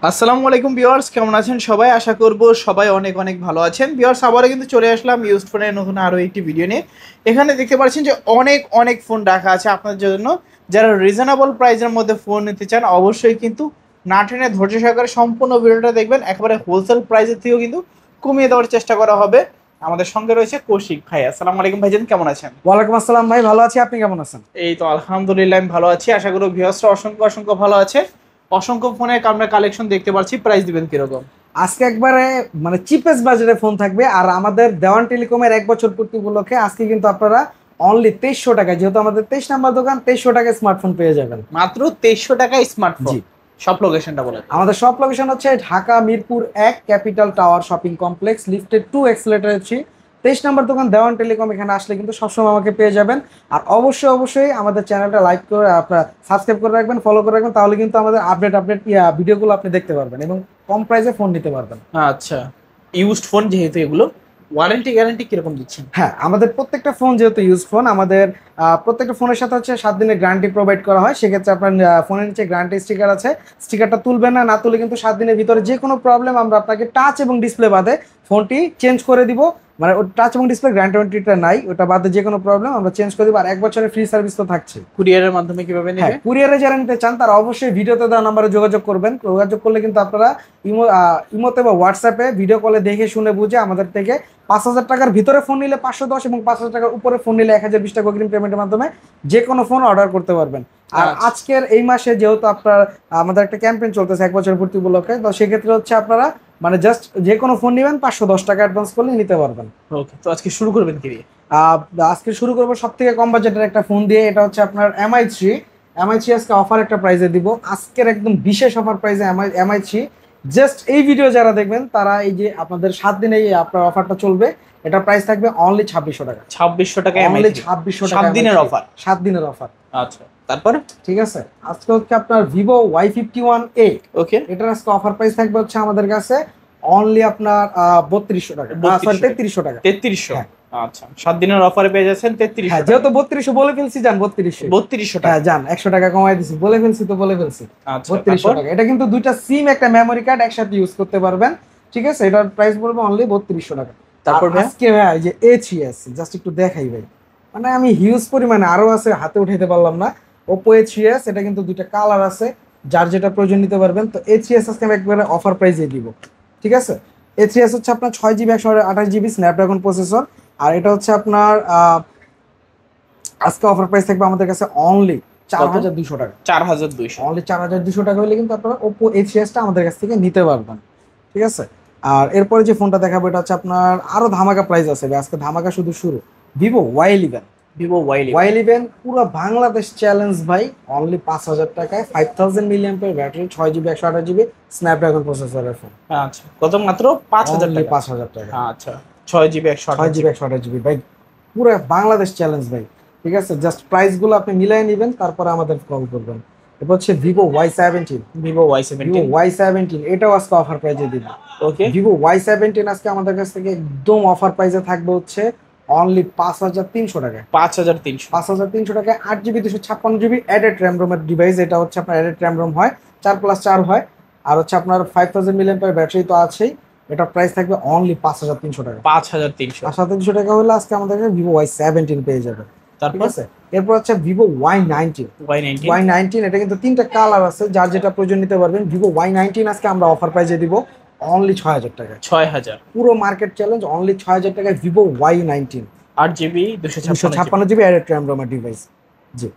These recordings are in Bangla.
আসসালামু আলাইকুম ভিউয়ার্স, কেমন আছেন সবাই? আশা করব সবাই অনেক অনেক ভালো আছেন। ভিউয়ার্স, আবারও কিন্তু চলে আসলাম ইউজড ফোনের নতুন আরও একটি ভিডিও নিয়ে। এখানে দেখতে পাচ্ছেন যে অনেক অনেক ফোন রাখা আছে আপনাদের জন্য। যারা রিজনেবল প্রাইসের মধ্যে ফোন নিতে চান অবশ্যই কিন্তু না টেনে ধৈর্য সহকারে সম্পূর্ণ ভিডিওটা দেখবেন। একেবারে হোলসেল প্রাইসের থেকেও কিন্তু কমিয়ে দেওয়ার চেষ্টা করা হবে। আমাদের সঙ্গে রয়েছে কৌশিক ভাই। আসসালামু আলাইকুম ভাইজান, কেমন আছেন? ওয়ালাইকুম আসসালাম ভাই, ভালো আছি। আপনি কেমন আছেন? এই তো আলহামদুলিল্লাহ আমি ভালো আছি। আশা করি ভিউয়ার্সরা অসংখ্য অসংখ্য ভালো আছে। অসংখ্য ফোনের আমরা কালেকশন দেখতে পাচ্ছি, প্রাইস দিবেন কিরকম? আজকে একবারে চিপেস্ট বাজেটে ফোন থাকবে। আর আমাদের দেওয়ান টেলিকমের 1 বছর পূর্তি উপলক্ষে আজকে কিন্তু আপনারা অনলি 2300 টাকায়, যেহেতু আমাদের 23 নাম্বার দোকান, 2300 টাকায় স্মার্টফোন পেয়ে যাবেন। মাত্র 2300 টাকায় স্মার্টফোন। জি, সব লোকেশনটা বলে দিন। আমাদের সব লোকেশন হচ্ছে Dhaka Mirpur 1 capital tower shopping complex, lifted 2 accelerator 3, 23 number দোকান দেওয়ান টেলিকম। এখানে আসলে কিন্তু সবসময় আমাকে পেয়ে যাবেন। আর অবশ্যই অবশ্যই আমাদের চ্যানেলটা লাইক করে আপনারা সাবস্ক্রাইব করে রাখবেন, ফলো করে রাখবেন, তাহলে কিন্তু আমাদের আপডেট ভিডিওগুলো আপনি দেখতে পারবেন এবং কম প্রাইসে ফোন নিতে পারবেন। আচ্ছা, ইউজড ফোন যেহেতু এগুলো, ওয়ারেন্টি গ্যারান্টি কিরকম দিচ্ছেন? হ্যাঁ, আমাদের প্রত্যেকটা ফোন যেহেতু ইউজ ফোন, আমাদের প্রত্যেকটা ফোনের সাথে হচ্ছে 7 দিনের গ্যারান্টি প্রোভাইড করা হয়। সেক্ষেত্রে আপনার ফোনের নিচে গ্যারান্টি স্টিকার আছে, স্টিকারটা তুলবেন না, না তুলে কিন্তু 7 দিনের ভিতরে যে কোনো প্রবলেম আমরা আপনাকে টাচ এবং ডিসপ্লে বাদে ফোনটি চেঞ্জ করে দিব। মানে ওই টাচ এবং ডিসপ্লে গ্যারান্টিটা নাই, ওটা বাদে যে কোনো প্রবলেম আমরা চেঞ্জ করে দিব। আর 1 বছরের ফ্রি সার্ভিস তো থাকছে। কুরিয়ারের মাধ্যমে কিভাবে হ্যাঁ, নেবে? কুরিয়ারে যারা নিতে চান তারা অবশ্যই ভিডিওতে দেওয়া নাম্বারে যোগাযোগ করবেন। যোগাযোগ করলে কিন্তু আপনারা ইমোতে বা হোয়াটসঅ্যাপে ভিডিও কলে দেখে শুনে বুঝে আমাদের থেকে 5,000 টাকার ভিতরে ফোন নিলে 510 এবং 5,000 টাকার উপরে ফোন নিলে 1,020 টাকা অগ্রিম পেমেন্টের মাধ্যমে যে কোনো ফোন অর্ডার করতে পারবেন। আর আচ্ছা। আজকের এই মাসে যেহেতু আপনার আমাদের একটা ক্যাম্পেইন চলতেছে 1 বছর পূর্তি উপলক্ষে, তো সেক্ষেত্রে হচ্ছে আপনারা জাস্ট যে কোনো ফোন নেবেন 510 টাকা অ্যাডভান্স করলে নিতে পারবেন। ওকে, তো আজকে শুরু করবেন কি দিয়ে? আহ, আজকে শুরু করবো সব থেকে কম বাজেটের একটা ফোন দিয়ে। এটা হচ্ছে আপনার এমআই থ্রি আজকে অফার একটা প্রাইসে দিব। আজকের একদম বিশেষ অফার প্রাইসে এমআই থ্রি। জাস্ট এই ভিডিও যারা দেখবেন তারা এই যে আপনাদের 7 দিনে এই আপনার অফারটা চলবে। এটা প্রাইস থাকবে অনলি 2600 টাকা। 2600 টাকায় অনলি 2600 টাকা, 7 দিনের অফার। 7 দিনের অফার। আচ্ছা, তারপর? ঠিক আছে, আজকে হচ্ছে আপনার ভিভো Y51A। ওকে, এটার আজকে অফার প্রাইস থাকবে হচ্ছে আমাদের কাছে অনলি আপনার 3200 টাকা, সরি 3300 টাকা। 3300। হ্যাঁ আচ্ছা, 7 দিনের অফারে পেয়ে যাচ্ছেন হ্যাঁ, 3300। যেহেতু 3200 বলে ফেলছি, যান 3200। 3200 টাকা। হ্যাঁ যান, 100 টাকা কমাই দিছি, বলে ফেলছি তো বলে ফেলছি। আচ্ছা, 3200 তারপর? টাকা। এটা কিন্তু দুইটা সিম একটা মেমোরি কার্ড একসাথে ইউজ করতে পারবেন। ঠিক আছে, এটার প্রাইস পড়বে অনলি 3200 টাকা। তারপর আর ভাই? আজকে ভাই এই যে A3s জাস্ট একটু দেখাই ভাই, আমি হিউজ পরিমাণে আরো আছে, হাতে উঠাইতে পারলাম না। Oppo A3s, এটা কিন্তু দুইটা কালার আছে, যার যেটা প্রয়োজন নিতে পারবেন। তো A3s আজকে আমি একবারে অফার প্রাইসে দিব। ঠিক আছে, A3s হচ্ছে আপনার 6 জিবি 128 জিবি স্ন্যাপড্রাগন প্রসেসর। আর এটা হচ্ছে আপনার আজকে অফার প্রাইস থাকবে আমাদের কাছে অনলি 4200 টাকা। 4200। অনলি 4200 টাকা হলে কিন্তু আপনারা Oppo A3s টা আমাদের কাছ থেকে নিতে পারবেন। ঠিক আছে, আর এরপরে যে ফোনটা দেখাবো এটা হচ্ছে আপনার আরো ধামাকা প্রাইস আছে ভাই, আজকে ধামাকা শুধু শুরু। Vivo Y11। Vivo Y11। Y11 পুরো বাংলাদেশ চ্যালেঞ্জ ভাই, অনলি 5000 টাকায় 5000 milliampere battery, 6 GB 128 GB Snapdragon প্রসেসরের ফোন। আচ্ছা, কত? মাত্র 5000 টাকা। 5000 টাকা। আচ্ছা, 6 জিবি 6 জিবি 128 জিবি ভাই, পুরো বাংলাদেশ চ্যালেঞ্জ ভাই। ঠিক আছে, জাস্ট প্রাইস গুলো আপনি মিলাই নেবেন, তারপরে আমাদের কল করবেন। এরপর হচ্ছে ভিভো Y17। Vivo Y17। এটাও আজকে অফার প্রাইসে দিব। ওকে, ভিভো Y17 আজকে আমাদের কাছ থেকে একদম অফার প্রাইসে থাকবে হচ্ছে অনলি 5300 টাকায়। 5300। 5300 টাকায় 8 জিবি 256 জিবি অ্যাডেড র্যাম রোমের ডিভাইস। এটা হচ্ছে আপনার অ্যাডেড র্যাম রোম হয়, 4+4 হয়। আর হচ্ছে আপনার 5000 মিলিঅ্যাম্পিয়ার ব্যাটারি তো আছেই। এটা প্রাইস থাকবে অনলি 5300 টাকা। 5300। 5300 টাকা হলে আজকে আমাদের কাছে ভিভো Y17 পেয়ে যাবে। ঠিক তারপর? আছে, এরপর হচ্ছে ভিভো Y19। Y19। এটা কিন্তু 3টা কালার আছে, যার যেটা প্রয়োজন নিতে পারবেন। ভিভো Y19 আজকে আমরা অফার প্রাইসে দিব অনলি 6000 টাকায়। 6000। পুরো মার্কেট চ্যালেঞ্জ, অনলি 6000 টাকায় Vivo Y19। 8 GB 256 GB added RAM রোমের ডিভাইস। জি,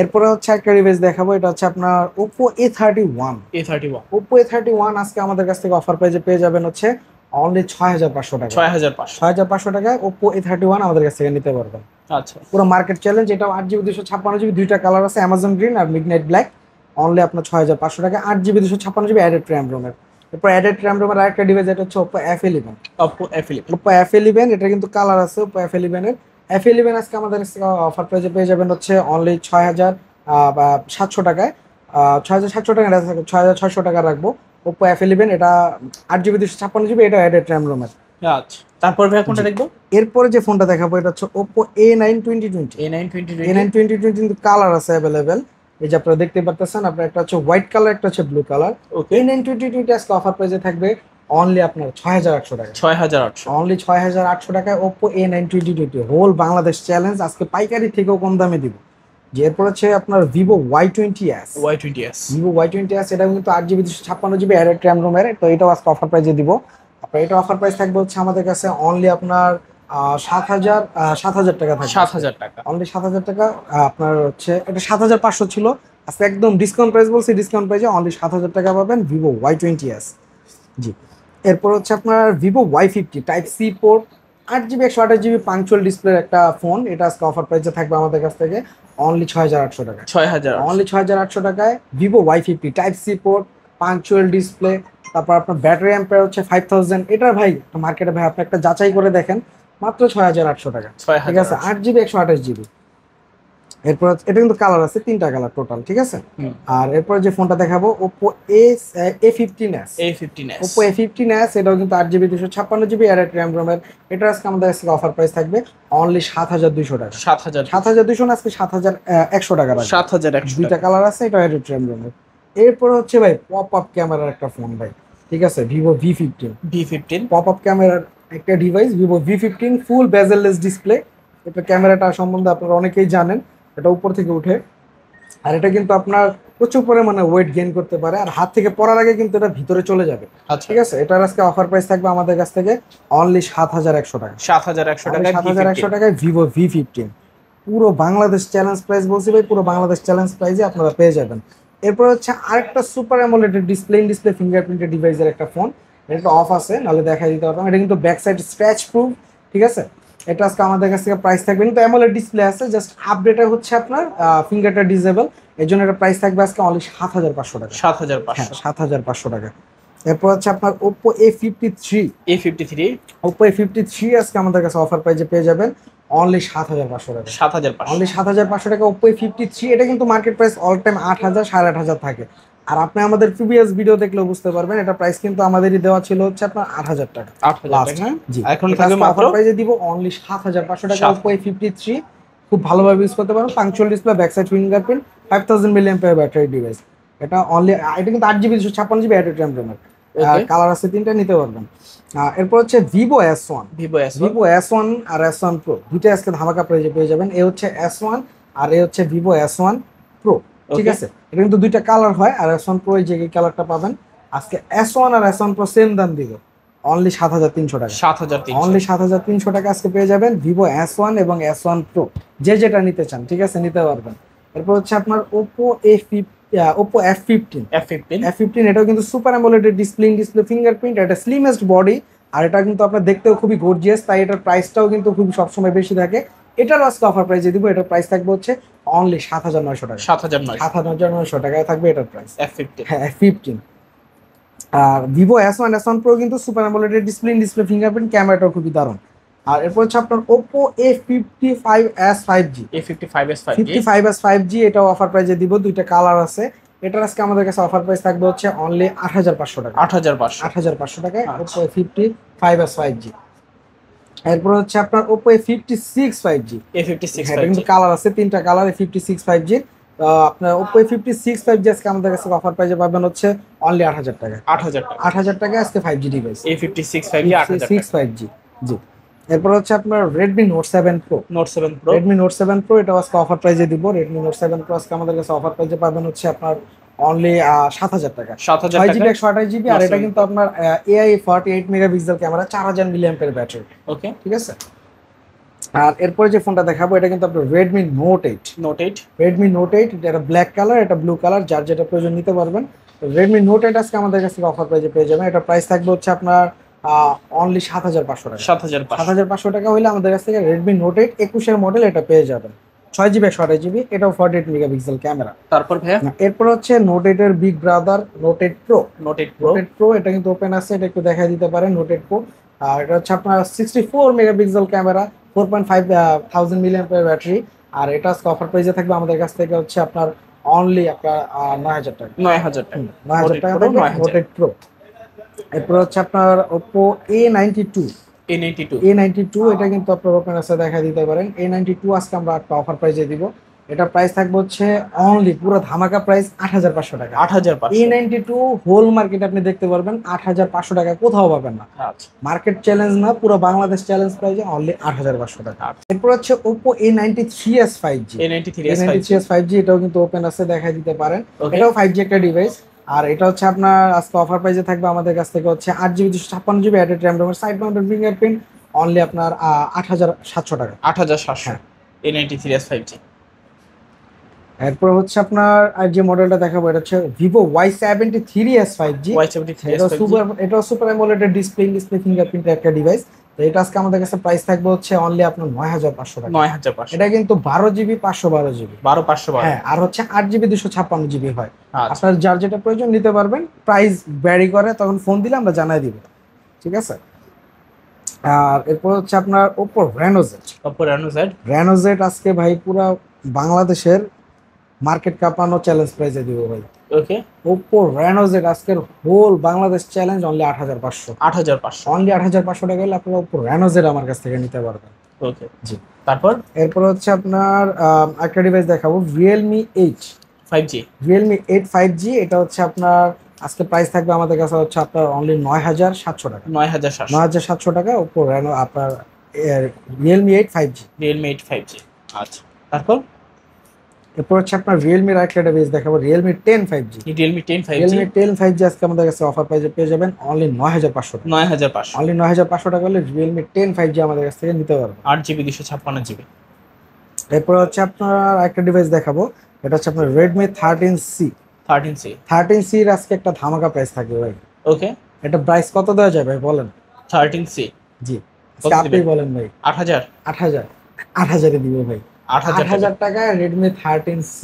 এরপরে হচ্ছে একটা ডিভাইস দেখাবো, এটা হচ্ছে আপনার Oppo A31। A31। Oppo A31 আজকে আমাদের কাছ থেকে অফার প্রাইসে পেয়ে যাবেন হচ্ছে অনলি 6500 টাকা। 6500। 6500 টাকায় Oppo A31 আমাদের কাছ থেকে নিতে পারবেন। আচ্ছা, পুরো মার্কেট চ্যালেঞ্জ। এটাও 8 জিবি 256 জিবি, দুইটা কালার আছে, অ্যামাজন গ্রিন আর মিডনাইট ব্ল্যাক। অনলি আপনার 6500 টাকা, 8 জিবি 256 জিবি অ্যাডেড র্যাম রোমের। এরপর অ্যাডেড র্যাম রোমের আরেকটা ডিভাইস, এটা হচ্ছে Oppo F11। Oppo F11। Oppo F11 এটা কিন্তু কালার আছে Oppo F11 এর। F11 আজকে আমাদের অফার প্রাইসে পেয়ে যাবেন হচ্ছে অনলি 6700 টাকায়। 6700 টাকা, 6600 টাকা রাখবো। Oppo F11 এটা 8 জিবি 256 জিবি, এটা অ্যাডেড র্যাম রোমের। আচ্ছা, তারপর ভাই কোনটা দেখবো? এরপরে যে ফোনটা দেখাবো এটা হচ্ছে Oppo A9 2020। A9 2020। A9 2020 কিন্তু কালার আছে অ্যাভেলেবেল। এই যে আপনারা দেখতে পারতেছেন, আপনার একটা হচ্ছে হোয়াইট কালার, একটা হচ্ছে ব্লু কালার। ওকে, A922 আজকে অফার প্রাইসে থাকবে অনলি আপনার 6800 টাকা। 6800। অনলি 6800 টাকায় Oppo A922 whole Bangladesh challenge, আজকে পাইকারি থেকেও কম দামে দিব। যে এরপর হচ্ছে আপনার Vivo Y20s। Y20s, Vivo Y20s এটা কিন্তু 8GB 256GB অ্যাডেড র্যাম রোমের, তো এটাও আজকে অফার প্রাইসে দিব। আপনার এটা অফার প্রাইস থাকবে হচ্ছে আমাদের কাছে অনলি আপনার 7000 টাকা থাকবে। 7000 টাকা। অনলি 7000 টাকা। আপনার হচ্ছে এটা 7500 ছিল, আজকে একদম ডিসকাউন্ট প্রাইস বলছি, ডিসকাউন্ট প্রাইসে অনলি 7000 টাকা পাবেন ভিভো Y20s। জি, এরপর হচ্ছে আপনার Vivo Y50 type C port, 8GB 128GB পাঞ্চুয়াল ডিসপ্লের একটা ফোন, এটা আজকে অফার প্রাইসে থাকবে আমাদের কাছ থেকে অনলি 6800 টাকা। 6000, অনলি 6800 টাকায় Vivo Y50 type C port, পাঞ্চুয়াল ডিসপ্লে, তারপর আপনার ব্যাটারি অ্যাম্পিয়ার হচ্ছে 5000। এটার ভাই মার্কেটে ভাই আপনি একটা যাচাই করে দেখেন, মাত্র 6800 টাকা। ঠিক আছে, 8GB 128GB। এরপর এটা কিন্তু কালার আছে, 3টা কালার টোটাল, ঠিক আছে। আর এরপর যে ফোনটা দেখাবো Oppo A15s। A15s, Oppo A15s এটাও কিন্তু 8GB 256GB অ্যাডেড র্যাম রোমের। এটা আজকে আমাদের কাছে অফার প্রাইস থাকবে অনলি 7200 টাকা। 7000, 7200 না, আজকে 7100 টাকা রাখবে। 7100 দুইটা টাকা। কালার আছে, এটা অ্যাডেড র্যাম রোমের। এরপর হচ্ছে ভাই পপ আপ ক্যামেরার একটা ফোন ভাই, ঠিক আছে, Vivo V15। V15, pop up ক্যামেরার একটা ডিভাইস ভিভো V15, ফুল বেজেললেস ডিসপ্লে। এটা ক্যামেরাটা সম্বন্ধে আপনারা অনেকেই জানেন, এটা উপর থেকে উঠে, আর এটা কিন্তু আপনার প্রচুর পরিমাণে ওয়েট গেইন করতে পারে, আর হাত থেকে পড়ার আগে কিন্তু এটা ভিতরে চলে যাবে। আচ্ছা, ঠিক আছে, এটার আজকে অফার প্রাইস থাকবে আমাদের কাছ থেকে অনলি 7100 টাকা। 7100 টাকা। 7100 টাকায় ভিভো V15 পুরো বাংলাদেশ চ্যালেঞ্জ প্রাইস বলছি ভাই, পুরো বাংলাদেশ চ্যালেঞ্জ প্রাইসে আপনারা পেয়ে যাবেন। এরপর হচ্ছে আরেকটা সুপার অ্যামোলেড ডিসপ্লে ফিঙ্গারপ্রিন্টেড ডিভাইসের একটা ফোন, এটা অফ আছে, নাহলে দেখাই দিতে পারতাম। এটা কিন্তু ব্যাক সাইড স্ক্র্যাচ প্রুফ, ঠিক আছে। এটা আজকে আমাদের কাছ থেকে প্রাইস থাকবে, কিন্তু অ্যামোলেড ডিসপ্লে আছে, জাস্ট আপডেটে হচ্ছে আপনার ফিঙ্গারটা ডিসেবল, এর জন্য এটা প্রাইস থাকবে আজকে অনলি 7500 টাকা। 7500, 7500 টাকা। এরপর হচ্ছে আপনার Oppo A53। A53, Oppo A53 আজকে আমাদের কাছে অফার প্রাইসে পেয়ে যাবেন অনলি 7500 টাকা। 7500, অনলি 7500 টাকা Oppo A53। এটা কিন্তু মার্কেট প্রাইস অল টাইম 8000 8500 থাকে, আর আপনি আমাদের প্রিভিয়াস ভিডিও দেখলেও বুঝতে পারবেন, এটা প্রাইস কিন্তু আমাদেরই দেওয়া ছিল হচ্ছে আপনার 8000 টাকা 8000 লাস্ট। টাকা। জি, এখন থাকবে মাত্র অফার প্রাইসে দিব অনলি 7500 টাকা Oppo A53। খুব ভালোভাবে ইউজ করতে পারবেন, punctual display, back side fingerprint, 5000 mAh battery device. এটা অনলি, এটা কিন্তু 8GB 256GB অ্যাডেড র্যাম রোমের, কালার আছে 3টা, নিতে পারবেন। এরপর হচ্ছে ভিভো S1। ভিভো S1 আর S1 Pro দুইটা আজকে ধামাকা প্রাইসে পেয়ে যাবেন। এ হচ্ছে S1 আর এ হচ্ছে ভিভো S1 Pro, ঠিক আছে। এটা কিন্তু দুইটা কালার হয়, আর S1 Pro যে কালারটা পাবেন আজকে S1 আর S1 Pro সেম দাম দিব অনলি 7300 টাকা। 7300, অনলি 7300 টাকা আজকে পেয়ে যাবেন ভিভো S1 এবং S1 Pro, যে যেটা নিতে চান, ঠিক আছে, নিতে পারবেন। এরপর হচ্ছে আপনার Oppo F15। এটাও কিন্তু সুপার অ্যামোলেড ডিসপ্লে ফিঙ্গারপ্রিন্ট, এটা স্লিমেস্ট বডি, আর এটা কিন্তু আপনার দেখতেও খুবই গর্জিয়াস, তাই এটার প্রাইসটাও কিন্তু খুব সবসময় বেশি থাকে। এটার আজকে অফার প্রাইসে দিব, এটার প্রাইস থাকবে হচ্ছে অনলি 7900 টাকা। 7900 টাকায় থাকবে এটার প্রাইস। F15, হ্যাঁ, F15। আর ভিভো S1 Pro কিন্তু সুপার অ্যামোলেড ডিসপ্লে ফিঙ্গারপ্রিন্ট, ক্যামেরাটাও খুবই দারুণ। আর এরপর হচ্ছে আপনার Oppo A55s 5G। A55s 5G, 55s 5G এটাও অফার প্রাইসে দিব, দুইটা কালার আছে। এটার আজকে আমাদের কাছে অফার প্রাইস থাকবে হচ্ছে অনলি 8500 টাকা। 8500 টাকায় Oppo A55s 5G। এরপর হচ্ছে আপনার Oppo A56 5G। A56 এটা কিন্তু 5G, কালার আছে, 3টা কালার A56 5G। আপনার Oppo A56 5G আজকে আমাদের কাছে অফার প্রাইসে পাবেন হচ্ছে অনলি 8000 টাকা। 8000 টাকা। 8000 টাকায় আজকে 5G ডিভাইস A56 5G 8000 টাকা। 5G। জি, এরপর হচ্ছে আপনার Redmi Note 7 Pro। Note 7 Pro, Redmi Note 7 Pro এটা আজকে অফার প্রাইসে দিব। Redmi Note 7 Pro আজকে আমাদের কাছে অফার প্রাইসে পাবেন হচ্ছে আপনার অনলি 7000 টাকা। 7000 6GB টাকা। 128GB, আর এটা কিন্তু আপনার AI 48 megapixel camera, 4000 mAh battery, okay. ঠিক আছে। আর এরপরে যে ফোনটা দেখাবো এটা কিন্তু আপনার Redmi Note 8। Redmi Note 8 এটা ব্ল্যাক কালার, এটা ব্লু কালার, যার যেটা প্রয়োজন নিতে পারবেন। Redmi Note 8 আজকে আমাদের কাছে অফার প্রাইসে পেয়ে যাবেন। এটা প্রাইস থাকবে হচ্ছে আপনার অনলি 7500 টাকা। 7500 টাকা হইলে আমাদের কাছ থেকে Redmi Note 8 21 এর মডেল এটা পেয়ে যাবেন। 6GB 128GB, এটাও 48 মেগাপিক্সেল ক্যামেরা। তারপর ভাইয়া এরপর হচ্ছে Note 8 এর big brother Note 8 Pro। Note 8 Note 8 Pro এটা কিন্তু ওপেন আছে, এটা একটু দেখাই দিতে পারেন Note 8 Pro। আর এটা হচ্ছে আপনার 64 মেগাপিক্সেল ক্যামেরা, 45000 mAh ব্যাটারি, আর এটা আজকে অফার প্রাইসে থাকবে আমাদের কাছ থেকে হচ্ছে আপনার অনলি আপনার 9000 টাকা। 9000 টাকা। 9000 টাকা থাকবে Note 8 Pro। এরপর হচ্ছে আপনার Oppo A92। A92, A92 এটা কিন্তু আপনার ওপেন আছে, দেখা দিতে পারেন। A92 আজকে আমরা একটা অফার প্রাইসে দিব এটা প্রাইস থাকবে হচ্ছে অনলি পুরো ধামাকা প্রাইস 8,500 টাকা। 8,500। A92 হোল মার্কেট আপনি দেখতে পারবেন 8,500 টাকা, কোথাও পাবেন না। আচ্ছা মার্কেট চ্যালেঞ্জ না, পুরো বাংলাদেশ চ্যালেঞ্জ প্রাইসে অনলি 8,500 টাকা। এরপর হচ্ছে Oppo A93s 5G। A93s A93s 5G এটাও কিন্তু ওপেন আছে, দেখাই দিতে পারেন। Okay. এটাও 5G একটা ডিভাইস। আর এটা হচ্ছে আপনার আজকে অফার প্রাইসে থাকবে আমাদের কাছ থেকে হচ্ছে 8GB 256GB অ্যাডেড র্যাম রোমের সাইড মাউন্টেড ফিঙ্গারপ্রিন্ট অনলি আপনার 8,700 টাকা। 8,700 হ্যাঁ। A93s 5G। এরপর হচ্ছে আপনার আর যে মডেলটা দেখাবো এটা হচ্ছে Vivo Y73s 5G। Y73s এটা 5G। সুপার, এটা সুপার অ্যামোলেড ডিসপ্লে ফিঙ্গারপ্রিন্ট একটা ডিভাইস। তো এটা আজকে আমাদের কাছে প্রাইস থাকবে হচ্ছে অনলি আপনার 9,500 টাকা। 9,500। এটা কিন্তু 12GB 512GB। 12,512। হ্যাঁ, আর হচ্ছে 8GB 256GB হয়। আচ্ছা আপনার যার যেটা প্রয়োজন নিতে পারবেন, প্রাইস ভ্যারি করে, তখন ফোন দিলে আমরা জানাই দিব, ঠিক আছে। আর এরপর হচ্ছে আপনার Oppo Reno Z। Oppo Reno Z। Reno Z আজকে ভাই পুরা বাংলাদেশের মার্কেট কাঁপানো চ্যালেঞ্জ প্রাইসে দিব ভাই। ওকে। Oppo Reno Z আজকের whole Bangladesh challenge only 8,500। 8,500। Only 8,500 টাকা হলে আপনারা Oppo Reno Z আমার কাছ থেকে নিতে পারবেন। ওকে জি। তারপর এরপর হচ্ছে আপনার একটা ডিভাইস দেখাবো Realme 8। 5G। Realme 8 5G। এটা হচ্ছে আপনার আজকে প্রাইস থাকবে আমাদের কাছে হচ্ছে আপনার অনলি 9,700 টাকা। 9,700। 9,700 টাকা Oppo Reno আপনার Realme 8 5G। Realme 8 5G। আচ্ছা তারপর এরপর হচ্ছে আপনার Realme এর একটা ডিভাইস দেখাবো Realme 10 5G। Realme 10 5G। Realme 10 5G আজকে আমাদের কাছে অফার প্রাইসে পেয়ে যাবেন অনলি 9,500 টাকা। 9,500। অনলি 9,500 টাকা হলে Realme 10 5G আমাদের কাছ থেকে নিতে পারবেন। 8GB 256GB। এরপর হচ্ছে আপনার একটা ডিভাইস দেখাবো, এটা হচ্ছে আপনার Redmi 13C। 13C। 13C এর আজকে একটা ধামাকা প্রাইস থাকবে ভাই। ওকে। এটা প্রাইস কত দেওয়া যায় ভাই বলেন? 13C। জি, কত আপনি দিবেন? বলেন ভাই। 8,000। 8,000 এ দিব ভাই। 8,000 8,000 টাকায় Redmi 13C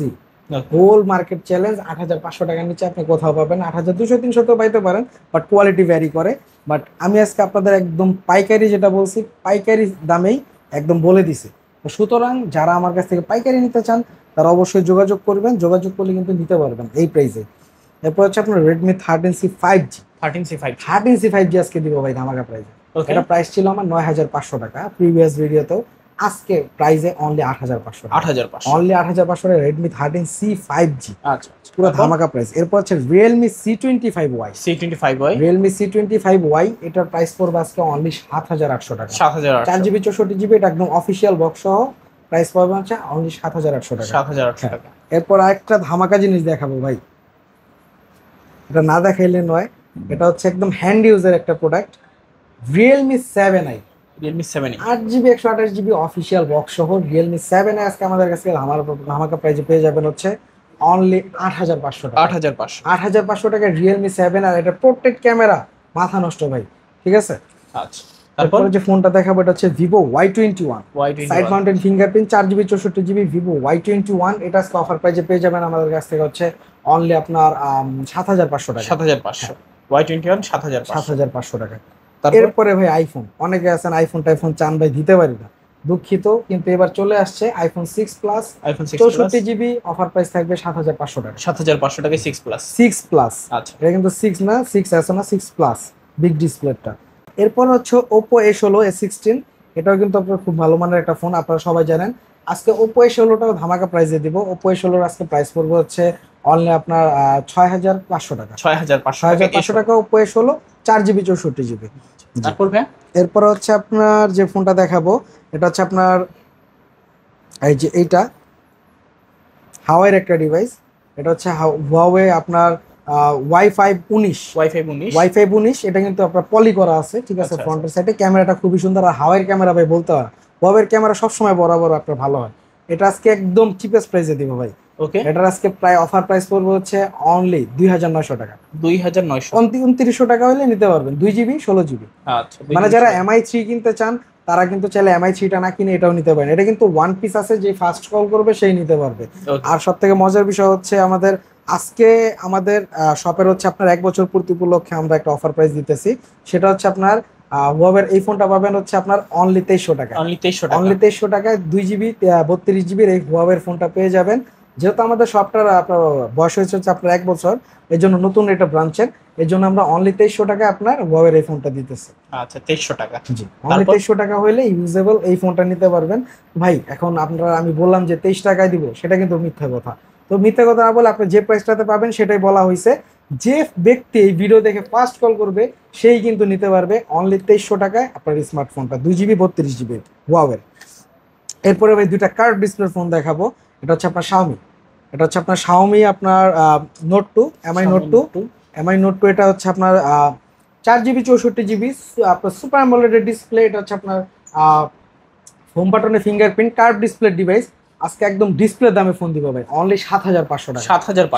Okay. Whole market challenge. 8,500 টাকার নিচে আপনি কোথাও পাবেন। 8,200 300 তো পাইতে পারেন, বাট কোয়ালিটি ভ্যারি করে। বাট আমি আজকে আপনাদের একদম পাইকারি যেটা বলছি, পাইকারি দামেই একদম বলে দিছি। তো সুতরাং যারা আমার কাছ থেকে পাইকারি নিতে চান তারা অবশ্যই যোগাযোগ করবেন, যোগাযোগ করলে কিন্তু নিতে পারবেন এই প্রাইসে। এরপর হচ্ছে আপনার Redmi 13C 5G। 13C 5G। 13C 5G আজকে দিব ভাই ধামাকা প্রাইসে। ওকে। এটা প্রাইস ছিল আমার 9,500 টাকা প্রিভিয়াস ভিডিওতেও, আজকে প্রাইসে অনলি 8,500 টাকা। 8,500। অনলি 8,500 টাকা Redmi 13C 5G আচ্ছা পুরো ধামাকা প্রাইস। এরপর হচ্ছে Realme C25Y। C25Y। Realme C25Y এটার প্রাইস পড়বে আজকে অনলি 7,800 টাকা। 7,800। 4GB 64GB, এটা একদম অফিসিয়াল বক্স সহ প্রাইস পড়বে হচ্ছে অনলি 7,800 টাকা। 7,800 টাকা। এরপর আরেকটা ধামাকা জিনিস দেখাবো ভাই, এটা না দেখাইলে নয়। এটা হচ্ছে একদম হ্যান্ড ইউজের একটা product Realme 7i। Realme 7i। 8GB 128GB official box সহ Realme 7i আজকে আমাদের কাছে ধামাকা প্রাইসে পেয়ে যাবেন হচ্ছে অনলি 8,500 টাকা। 8,500। 8,500 টাকা Realme 7 আর এটা প্রোটেক্ট ক্যামেরা, মাথা নষ্ট ভাই, ঠিক আছে। আচ্ছা তারপর তারপরে যে ফোনটা দেখাবো এটা হচ্ছে Vivo Y21। Y21। Side mounted fingerprint 4GB 64GB Vivo Y21। এটা আজকে অফার প্রাইসে পেয়ে যাবেন আমাদের কাছ থেকে হচ্ছে অনলি আপনার 7,500 টাকা। 7,500। Y21 7,500। 7,500 টাকা। তারপর এরপরে ভাই আইফোন, অনেকে আছেন আইফোন টাইফোন চান ভাই, দিতে পারি না, দুঃখিত, কিন্তু এবার চলে আসছে iPhone 6 plus. iPhone 6 Plus 64GB offer price থাকবে 7,500 টাকা। 7,500 টাকায় 6 Plus। 6 প্লাস, আচ্ছা এটা কিন্তু 6 না, 6 আছে না, 6 প্লাস বিগ ডিসপ্লেটা। এরপর হচ্ছে Oppo A16 A16। এটাও কিন্তু আপনার খুব ভালো মানের একটা ফোন, আপনারা সবাই জানেন। আজকে Oppo A16টাও ধামাকা প্রাইসে দিব। Oppo A16 আজকে প্রাইস পড়বে হচ্ছে অনলি আপনার 6,500 টাকা। 6,500 6,500 টাকা Oppo A16 4GB 64GB। তারপর ভাই এরপর হচ্ছে আপনার যে ফোনটা দেখাবো এটা হচ্ছে আপনার এই যে এইটা হাওয়াইয়ের একটা ডিভাইস। এটা হচ্ছে Huawei আপনার Wi-Fi 19। Wi-Fi 19। Wi-Fi 19 এটা কিন্তু আপনার পলি করা আছে, ঠিক আছে। আচ্ছা, ফ্রন্টের সাইডে ক্যামেরাটা খুবই সুন্দর। আর হাওয়াইয়ের ক্যামেরা ভাই বলতে হয়, Huawei ক্যামেরা সবসময় বরাবর আপনার ভালো হয়। এটা আজকে একদম চিপেস্ট প্রাইসে দিব ভাই। ওকে। এটার আজকে প্রায় অফার প্রাইস পড়বে হচ্ছে অনলি 2,900 টাকা। 2,900। 2900 টাকা হলে নিতে পারবেন 2GB 16GB। আচ্ছা মানে যারা MI3 কিনতে চান তারা কিন্তু চাইলে MI3টা না কিনে এটাও নিতে পারেন। এটা কিন্তু ওয়ান পিস আছে, যে ফার্স্ট কল করবে সেই নিতে পারবে। Okay. আর সব থেকে মজার বিষয় হচ্ছে আজকে আমাদের শপের হচ্ছে আপনার 1 বছর পূর্তি উপলক্ষে আমরা একটা অফার প্রাইস দিতেছি। সেটা হচ্ছে আপনার Huawei এই ফোনটা পাবেন হচ্ছে আপনার অনলি 2300 টাকা। অনলি 2300 টাকা। অনলি 2300 টাকায় 2GB 32GB এই Huawei ফোনটা পেয়ে যাবেন যেহেতু আমাদের শপটার আপনার বয়স হচ্ছে আপনার 1 বছর, এই জন্য নতুন এটা ব্রাঞ্চের, এই জন্য আমরা অনলি 2300 টাকায় আপনার ওয়াওয়ের এই ফোনটা দিতেছি। আচ্ছা 2300 টাকা। জি, অনলি 2300 টাকা হইলে ইউজেবল এই ফোনটা নিতে পারবেন। ভাই এখন আপনারা, আমি বললাম যে 23 টাকায় দিব, সেটা কিন্তু মিথ্যা কথা। তো মিথ্যা কথা না বলে আপনি যে প্রাইসটাতে পাবেন সেটাই বলা হয়েছে। যে ব্যক্তি এই ভিডিও দেখে ফার্স্ট কল করবে সেই কিন্তু নিতে পারবে অনলি 2300 টাকায় আপনার স্মার্টফোনটা, 2GB 32GB ওয়াওয়ের। এরপরে ভাই দুইটা কার্ভ ডিসপ্লে ফোন দেখাবো। এটা হচ্ছে আপনার শাওমি, এটা হচ্ছে আপনার শাওমি আপনার note 2, MI note 2, MI note 2। এটা হচ্ছে আপনার 4GB 64GB আপনার সুপার অ্যামোলেড ডিসপ্লে। এটা হচ্ছে আপনার হোম বাটনে ফিঙ্গারপ্রিন্ট কার্ভ ডিসপ্লে ডিভাইস। আজকে একদম ডিসপ্লে দামে ফোন দিব ভাই, অনলি 7500 টাকা।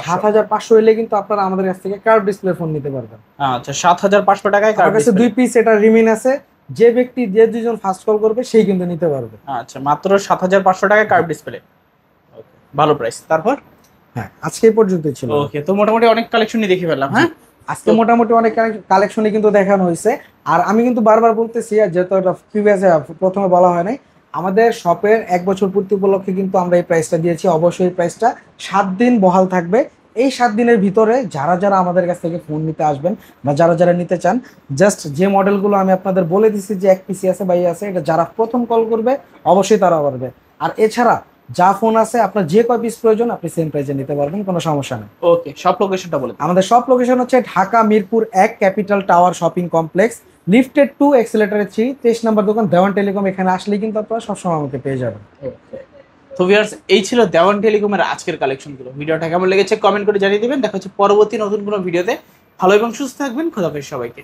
7500 হইলে কিন্তু আপনারা আমাদের কাছ থেকে কার্ভ ডিসপ্লে ফোন নিতে পারবেন। আচ্ছা 7500 টাকায় আমার কাছে 2 পিস এটা রিমিন আছে, যে ব্যক্তি যে দুজন ফার্স্ট কল করবে সেই কিন্তু নিতে পারবে। আচ্ছা মাত্র 7500 টাকায় কার্ভ ডিসপ্লে, ভালো প্রাইস। তারপর হ্যাঁ, আজকে এই পর্যন্তই ছিল। ওকে, তো মোটামুটি অনেক কালেকশনই দেখে ফেললাম। হ্যাঁ, আজকে মোটামুটি অনেক কালেকশনই কিন্তু দেখানো হয়েছে। আর আমি কিন্তু বারবার বলতেছি, আর যেহেতু প্রিভিয়াসে প্রথমে বলা হয় নাই, আমাদের শপের 1 বছর পূর্তি উপলক্ষে কিন্তু আমরা এই প্রাইসটা দিয়েছি। অবশ্যই এই প্রাইসটা 7 দিন বহাল থাকবে। এই 7 দিনের ভিতরে যারা যারা আমাদের কাছ থেকে ফোন নিতে আসবেন বা যারা যারা নিতে চান, জাস্ট যে মডেলগুলো আমি আপনাদের বলে দিচ্ছি যে 1 পিসি আছে বাই আছে, এটা যারা প্রথম কল করবে অবশ্যই তারা পারবে। আর এছাড়া যা ফোন আছে আপনার যে কয় পিস প্রয়োজন আপনি সেম প্রাইসে নিতে পারবেন, কোনো সমস্যা নেই। ওকে, সব লোকেশনটা বলে দিন। আমাদের সব লোকেশন হচ্ছে Dhaka Mirpur 1 capital tower shopping complex, lifted 2, এক্সেলেটরে 3, 23 নম্বর দোকান দেওয়ান টেলিকম। এখানে আসলেই কিন্তু আপনারা সবসময় আমাকে পেয়ে যাবেন। তো ভিউয়ার্স, এই ছিল দেওয়ান টেলিকমের আজকের কালেকশনগুলো। ভিডিওটা কেমন লেগেছে কমেন্ট করে জানিয়ে দিবেন। দেখা হচ্ছে পরবর্তী নতুন কোনো ভিডিওতে। ভালো এবং সুস্থ থাকবেন। খোদা হাফেজ সবাইকে।